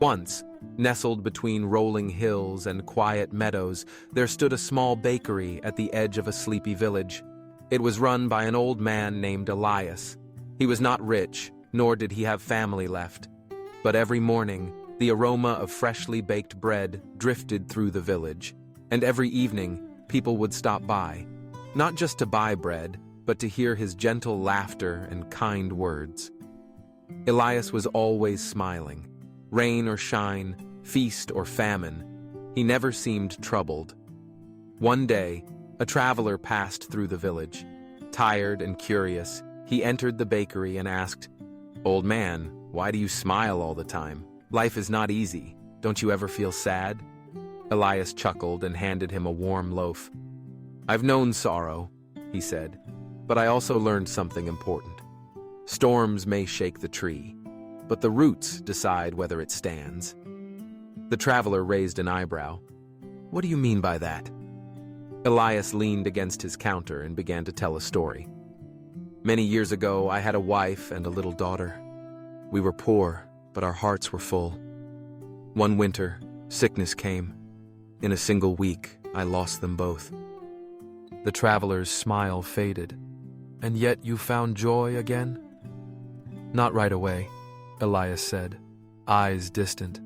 Once, nestled between rolling hills and quiet meadows, there stood a small bakery at the edge of a sleepy village. It was run by an old man named Elias. He was not rich, nor did he have family left. But every morning, the aroma of freshly baked bread drifted through the village, and every evening, people would stop by, not just to buy bread, but to hear his gentle laughter and kind words. Elias was always smiling. Rain or shine, feast or famine, he never seemed troubled. One day, a traveler passed through the village. Tired and curious, he entered the bakery and asked, "Old man, why do you smile all the time? Life is not easy. Don't you ever feel sad?" Elias chuckled and handed him a warm loaf. "I've known sorrow," he said, "but I also learned something important. Storms may shake the tree, but the roots decide whether it stands." The traveler raised an eyebrow. "What do you mean by that?" Elias leaned against his counter and began to tell a story. "Many years ago, I had a wife and a little daughter. We were poor, but our hearts were full. One winter, sickness came. In a single week, I lost them both." The traveler's smile faded. "And yet you found joy again?" "Not right away," Elias said, eyes distant.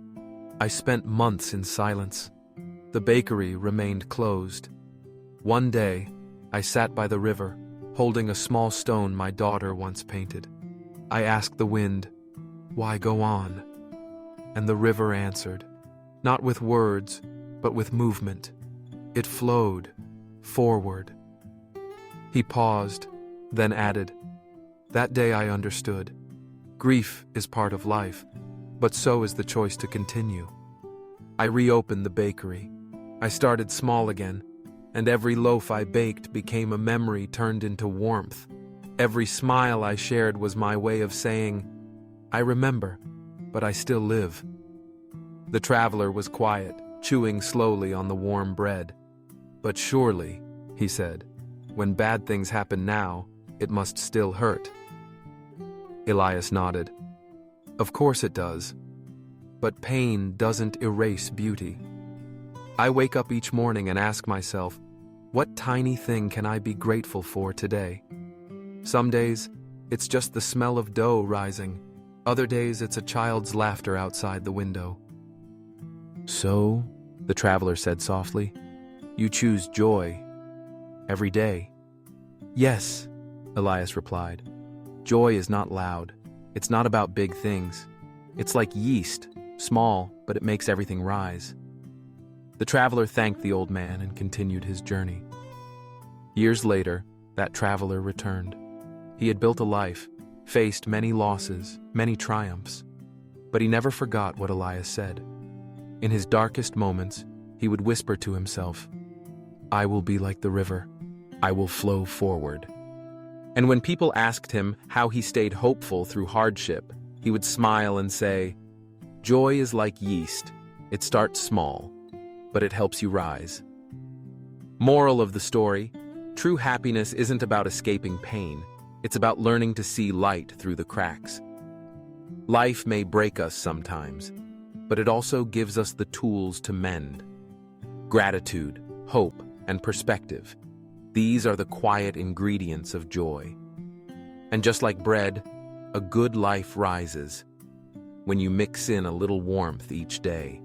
"I spent months in silence. The bakery remained closed. One day, I sat by the river, holding a small stone my daughter once painted. I asked the wind, 'Why go on?' And the river answered, not with words, but with movement. It flowed, forward." He paused, then added, "That day I understood. Grief is part of life, but so is the choice to continue." I reopened the bakery. I started small again, and every loaf I baked became a memory turned into warmth. Every smile I shared was my way of saying, "I remember, but I still live." The traveler was quiet, chewing slowly on the warm bread. "But surely," he said, "when bad things happen now, it must still hurt." Elias nodded. "Of course it does. But pain doesn't erase beauty. I wake up each morning and ask myself, what tiny thing can I be grateful for today? Some days, it's just the smell of dough rising. Other days, it's a child's laughter outside the window." "So," the traveler said softly, "you choose joy every day?" "Yes," Elias replied. "Joy is not loud. It's not about big things. It's like yeast, small, but it makes everything rise." The traveler thanked the old man and continued his journey. Years later, that traveler returned. He had built a life, faced many losses, many triumphs, but he never forgot what Elias said. In his darkest moments, he would whisper to himself, "I will be like the river. I will flow forward." And when people asked him how he stayed hopeful through hardship, he would smile and say, "Joy is like yeast. It starts small, but it helps you rise." Moral of the story: true happiness isn't about escaping pain. It's about learning to see light through the cracks. Life may break us sometimes, but it also gives us the tools to mend. Gratitude, hope, and perspective. These are the quiet ingredients of joy. And just like bread, a good life rises when you mix in a little warmth each day.